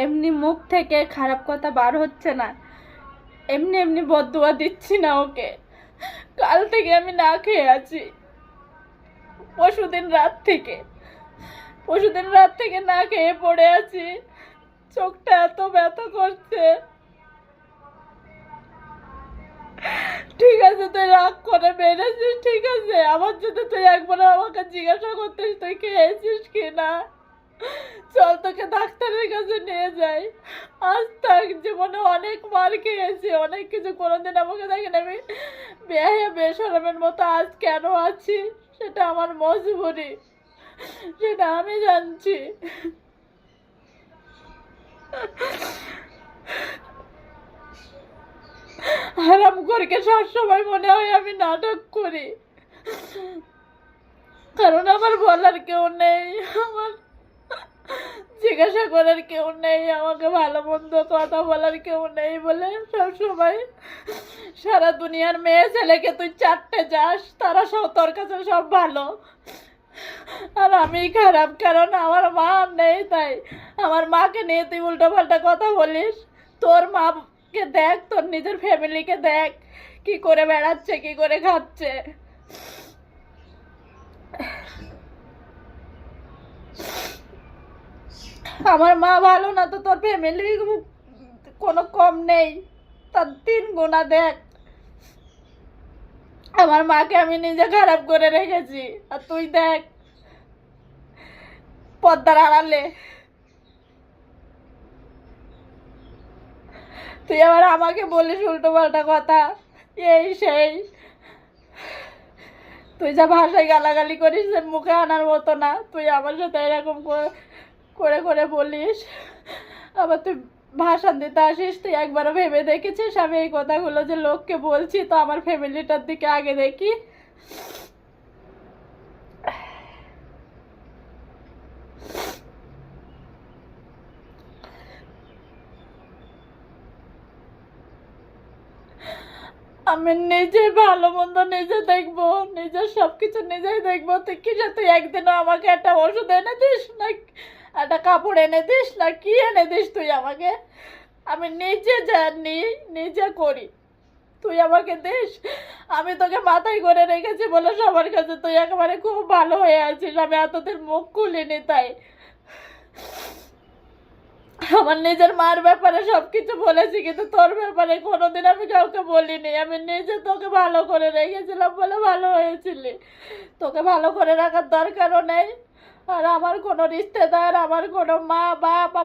এমনি মুখ থেকে খারাপ কথা বার হচ্ছে না, এমনি এমনি বদদুয়া দিচ্ছি না ওকে। কাল থেকে আমি না খেয়ে আছি, পরশুদিন রাত থেকে না খেয়ে পড়ে আছি। চোখটা এত ব্যথা করছে। ঠিক আছে, তুই রাগ করে বেড়েছিস, ঠিক আছে, আমার জন্য তুই একবার আমাকে জিজ্ঞাসা করতিস তুই খেয়েছিস কিনা। চল তোকে ডাক্তারের কাছে নিয়ে যাই। আজ থাক, জীবনে অনেক মার খেয়েছি, অনেক কিছু। কোনোদিন আমাকে দেখেন আমি বেহায়া বেশরমের মতো আজ কেন আছি, সেটা আমার মজবুরি, সেটা আমি জানছি। হারাম করে সবসময় মনে হয় আমি নাটক করি, কারণ আমার বলার কেউ নেই, আমার জিজ্ঞাসা করার কেউ নেই, আমাকে ভালো মন্দ কথা বলার কেউ নেই বলে সবসময় সারা দুনিয়ার মেয়ে ছেলেকে তুই চারটে যাস, তারা সব তোর কাছে সব ভালো, আর আমি খারাপ কারণ আমার মা নেই। তাই আমার মাকে নিয়ে তুই উল্টো পাল্টা কথা বলিস। তোর মাকে দেখ, তোর নিজের ফ্যামিলিকে দেখ, কি করে বেড়াচ্ছে, কি করে খাচ্ছে। আমার মা ভালো না তো তোর ফ্যামিলি কোনো কম নেই, তার 3 গুণা দেখ। আমার মাকে আমি নিজে খারাপ করে রেখেছি, আর তুই দেখ পর্দার আড়ালে তুই আবার আমাকে বলিস উল্টো পাল্টা কথা, এই সেই। তুই যা ভাষায় গালাগালি করিস মুখে আনার মতো না, তুই আমার সাথে এরকম করে করে বলিস। আবার তুই ভাষণ দিতে আসিস, তুই একবারও ভেবে দেখেছিস আমি এই কথাগুলো যে লোককে বলছি তো আমার ফ্যামিলিটার দিকে আগে দেখি। আমি নিজে ভালো মন্দ নিজে দেখবো, নিজের সবকিছু নিজেই দেখবো। তুই কিসে, তুই একদিনও আমাকে একটা ওষুধ এনে দিস না, একটা কাপড় এনে দিস না, কি এনে দিস তুই আমাকে? আমি নিজে জানি, নিজে করি, তুই আমাকে দিস? আমি তোকে মাথায় করে রেখেছি বলে সবার কাছে তুই একেবারে খুব ভালো হয়ে আছিস, আমি এতদিন মুখ খুলিনি। তাই আমার নিজের মার ব্যাপারে সবকিছু বলেছি, কিন্তু তোর ব্যাপারে কোনোদিন আমি কাউকে বলিনি। আমি নিজে তোকে ভালো করে রেখেছিলাম বলে ভালো হয়েছিলি, তোকে ভালো করে রাখার দরকারও নেই। আর আমার কোনো রিশতেদার, আমার কোনো মা বাপ